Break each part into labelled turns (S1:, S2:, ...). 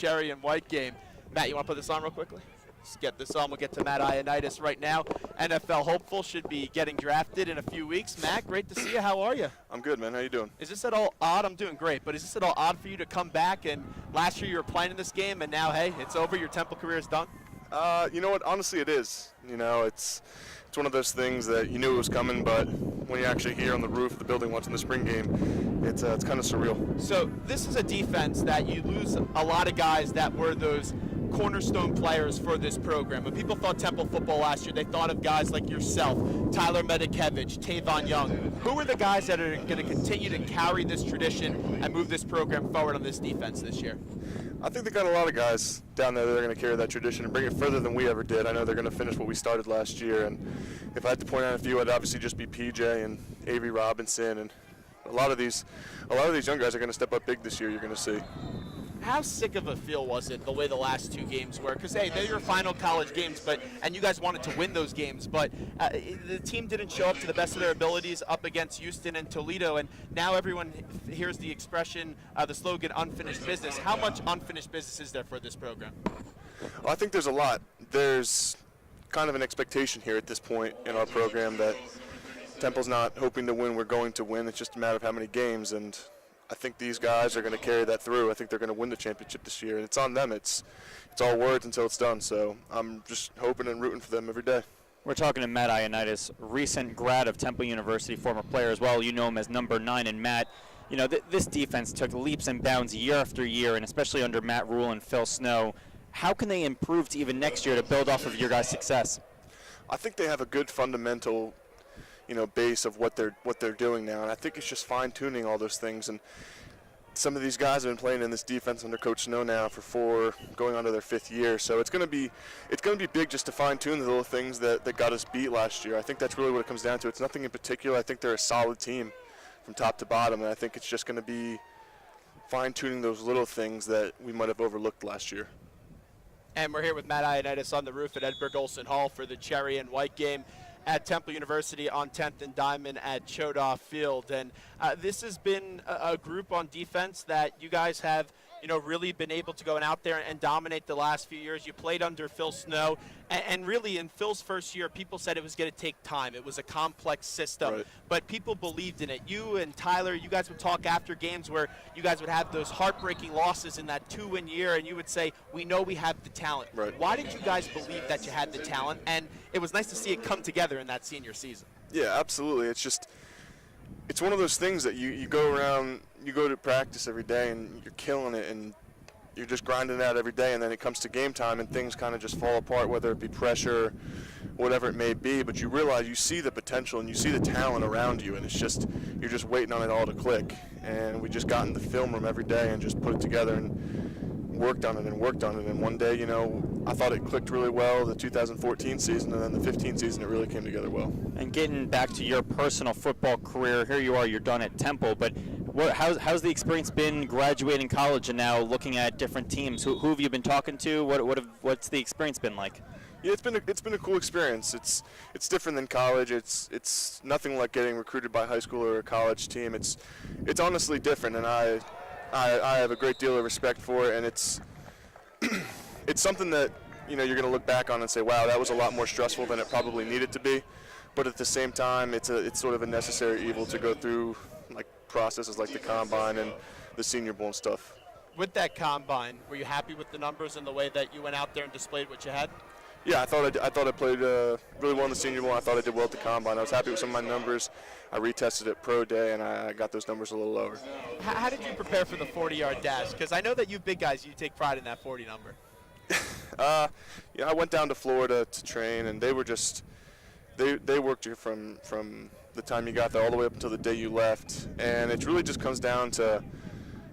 S1: cherry and white game. Matt, you want to put this on real quickly? Let's get this on. We'll get to Matt Ioannidis right now. NFL hopeful, should be getting drafted in a few weeks. Matt, great to see you. How are you?
S2: I'm good, man. How you doing?
S1: Is this at all odd? I'm doing great, but is this at all odd for you to come back and last year you were playing in this game and now, hey, it's over, your Temple career is done?
S2: You know what? Honestly, it is. You know, it's one of those things that you knew it was coming, but when you're actually here on the roof of the building watching the spring game, it's kind of surreal.
S1: So this is a defense that you lose a lot of guys that were those cornerstone players for this program. When people thought Temple football last year, they thought of guys like yourself, Tyler Medikevich, Tavon Young. Who are the guys that are going to continue to carry this tradition and move this program forward on this defense this year?
S2: I think they got a lot of guys down there that are going to carry that tradition and bring it further than we ever did. I know they're going to finish what we started last year, and if I had to point out a few, I'd obviously just be PJ and Avery Robinson, and a lot of these young guys are going to step up big this year. You're going to see.
S1: How sick of a feel was it the way the last two games were? Because, hey, they're your final college games, and you guys wanted to win those games, but the team didn't show up to the best of their abilities up against Houston and Toledo, and now everyone hears the expression, the slogan, unfinished business. How much unfinished business is there for this program?
S2: Well, I think there's a lot. There's kind of an expectation here at this point in our program that Temple's not hoping to win, we're going to win. It's just a matter of how many games, and I think these guys are going to carry that through. I think they're going to win the championship this year, and it's on them. It's all words until it's done, so I'm just hoping and rooting for them every day.
S3: We're talking to Matt Ioannidis, recent grad of Temple University, former player as well. You know him as number 9. And Matt, you know, this defense took leaps and bounds year after year, and especially under Matt Rule and Phil Snow. How can they improve to even next year to build off of your guys' success?
S2: I think they have a good fundamental, base of what they're doing now, and I think it's just fine-tuning all those things. And some of these guys have been playing in this defense under Coach Snow now for going on to their 5th year, so it's going to be big just to fine-tune the little things that got us beat last year. I think that's really what it comes down to. It's nothing in particular. I think they're a solid team from top to bottom, and I think it's just going to be fine-tuning those little things that we might have overlooked last year.
S1: And we're here with Matt Ioannidis on the roof at Edberg Olson Hall for the cherry and white game at Temple University on 10th and Diamond at Chodoff Field. And this has been a group on defense that you guys have, really been able to go out there and dominate the last few years. You played under Phil Snow, and really in Phil's first year, people said it was going to take time. It was a complex system,
S2: right,
S1: but people believed in it. You and Tyler, you guys would talk after games where you guys would have those heartbreaking losses in that 2-win year, and you would say, we know we have the talent.
S2: Right.
S1: Why did you guys believe that you had the talent? And it was nice to see it come together in that senior season.
S2: Yeah, absolutely. It's one of those things that you go around, you go to practice every day and you're killing it and you're just grinding it out every day, and then it comes to game time and things kind of just fall apart, whether it be pressure, whatever it may be. But you realize, you see the potential and you see the talent around you, and you're just waiting on it all to click. And we just got in the film room every day and just put it together and worked on it. And one day, I thought it clicked really well the 2014 season, and then the 15 season it really came together well.
S3: And getting back to your personal football career, here you are, you're done at Temple, but how's the experience been graduating college and now looking at different teams? Who have you been talking to? What's the experience been like?
S2: Yeah, it's been a cool experience. It's different than college. It's nothing like getting recruited by a high school or a college team. It's honestly different, and I have a great deal of respect for it, and it's something that you're going to look back on and say, wow, that was a lot more stressful than it probably needed to be. But at the same time, it's sort of a necessary evil to go through, like processes like the combine and the Senior Bowl and stuff.
S1: With that combine, were you happy with the numbers and the way that you went out there and displayed what you had?
S2: Yeah, I thought I played really well in the Senior Bowl. I thought I did well at the combine. I was happy with some of my numbers. I retested it pro day, and I got those numbers a little lower.
S1: How did you prepare for the 40-yard dash? Because I know that you big guys, you take pride in that 40 number.
S2: I went down to Florida to train, and they were just they worked you from the time you got there all the way up until the day you left, and it really just comes down to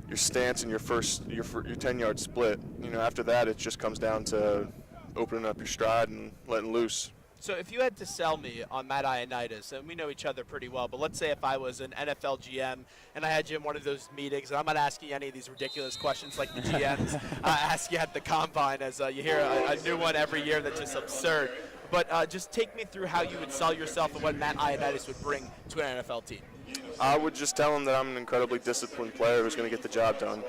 S2: your stance and your 10-yard split. After that, it just comes down to opening up your stride and letting loose.
S1: So if you had to sell me on Matt Ioannidis, and we know each other pretty well, but let's say if I was an NFL GM and I had you in one of those meetings, and I'm not asking you any of these ridiculous questions like the GMs ask you at the combine, as you hear a new one every year that's just absurd. But just take me through how you would sell yourself and what Matt Ioannidis would bring to an NFL team.
S2: I would just tell him that I'm an incredibly disciplined player who's going to get the job done.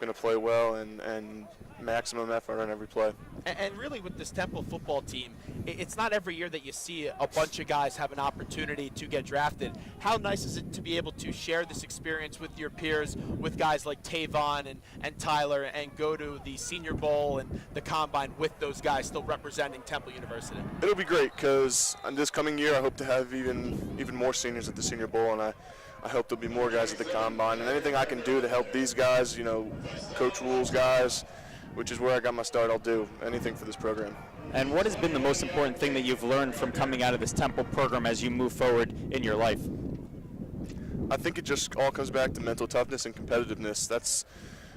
S2: going to play well and maximum effort on every play.
S1: And really with this Temple football team, it's not every year that you see a bunch of guys have an opportunity to get drafted. How nice is it to be able to share this experience with your peers, with guys like Tavon and Tyler, and go to the Senior Bowl and the Combine with those guys still representing Temple University?
S2: It'll be great because this coming year I hope to have even more seniors at the Senior Bowl, and I hope there'll be more guys at the Combine. And anything I can do to help these guys, Coach Rule's guys, which is where I got my start, I'll do anything for this program.
S3: And what has been the most important thing that you've learned from coming out of this Temple program as you move forward in your life?
S2: I think it just all comes back to mental toughness and competitiveness.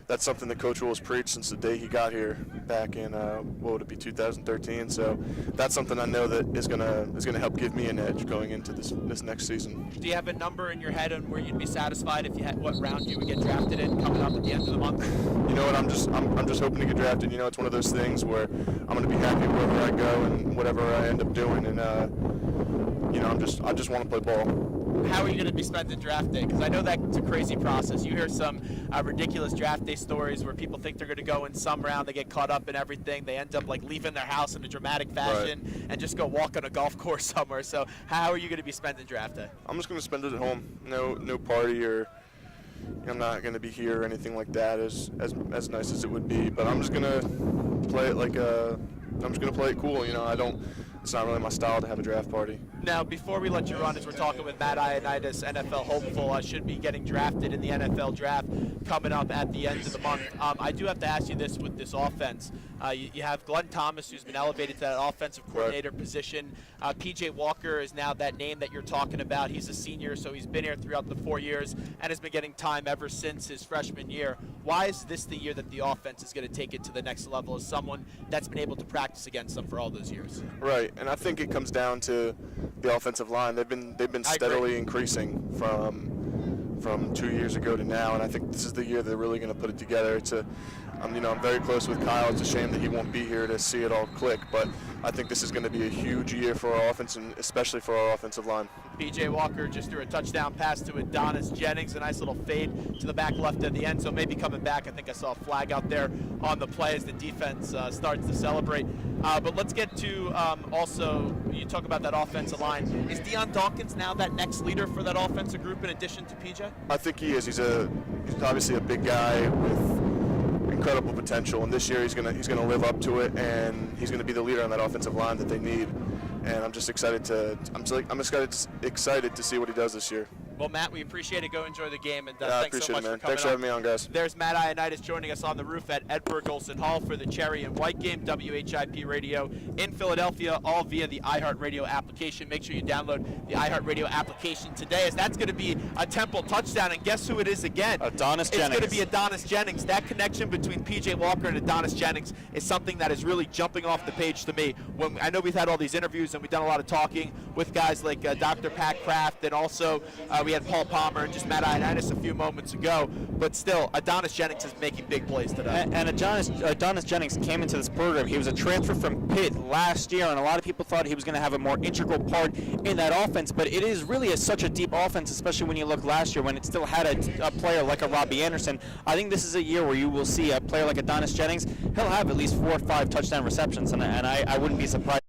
S2: That's something that Coach Rule has preached since the day he got here back in 2013. So that's something I know that is gonna help give me an edge going into this next season.
S1: Do you have a number in your head on where you'd be satisfied if you had what round you would get drafted in coming up at the end of the month?
S2: You know what? I'm just hoping to get drafted. It's one of those things where I'm gonna be happy wherever I go and whatever I end up doing, and I just want to play ball.
S1: How are you going to be spending draft day? Because I know that's a crazy process. You hear some ridiculous draft day stories where people think they're going to go in some round, they get caught up in everything, they end up like leaving their house in a dramatic fashion and just go walk on a golf course somewhere. So how are you going to be spending draft day?
S2: I'm just going to spend it at home. No party, or I'm not going to be here or anything like that. As nice as it would be, but I'm just going to play it cool. It's not really my style to have a draft party.
S1: Now, before we let you run, as we're talking with Matt Ioannidis, NFL hopeful, should be getting drafted in the NFL draft coming up at the end of the month. I do have to ask you this with this offense. You have Glenn Thomas, who's been elevated to that offensive coordinator position. P.J. Walker is now that name that you're talking about. He's a senior, so he's been here throughout the 4 years and has been getting time ever since his freshman year. Why is this the year that the offense is going to take it to the next level as someone that's been able to practice against them for all those years?
S2: Right, and I think it comes down to the offensive line. They've been steadily increasing from 2 years ago to now, and I think this is the year they're really going to put it together. I'm very close with Kyle. It's a shame that he won't be here to see it all click, but I think this is going to be a huge year for our offense, and especially for our offensive line.
S1: P.J. Walker just threw a touchdown pass to Ioannidis Jennings, a nice little fade to the back left of the end, so maybe coming back. I think I saw a flag out there on the play as the defense starts to celebrate. But let's get to also, you talk about that offensive line. Is Deion Dawkins now that next leader for that offensive group in addition to P.J.?
S2: I think he is. He's obviously a big guy with incredible potential, and this year he's gonna live up to it, and he's gonna be the leader on that offensive line that they need. And I'm just excited to see what he does this year.
S1: Well, Matt, we appreciate it. Go enjoy the game, and
S2: I
S1: thanks so much
S2: it, man.
S1: for coming
S2: Thanks for having me on, guys.
S1: There's Matt Ioannidis joining us on the roof at Edward Golson Hall for the Cherry and White game, WHIP Radio in Philadelphia, all via the iHeartRadio application. Make sure you download the iHeartRadio application today, as that's going to be a Temple touchdown. And guess who it is again?
S3: Ioannidis Jennings.
S1: It's going to be Ioannidis Jennings. That connection between P.J. Walker and Ioannidis Jennings is something that is really jumping off the page to me. When I know we've had all these interviews and we've done a lot of talking with guys like Dr. Pat Kraft, and also we had Paul Palmer and just Matt Ioannidis a few moments ago. But still, Ioannidis Jennings is making big plays today.
S3: And Ioannidis Jennings came into this program. He was a transfer from Pitt last year, and a lot of people thought he was going to have a more integral part in that offense. But it is really such a deep offense, especially when you look last year when it still had a player like a Robbie Anderson. I think this is a year where you will see a player like Ioannidis Jennings. He'll have at least 4 or 5 touchdown receptions, and I wouldn't be surprised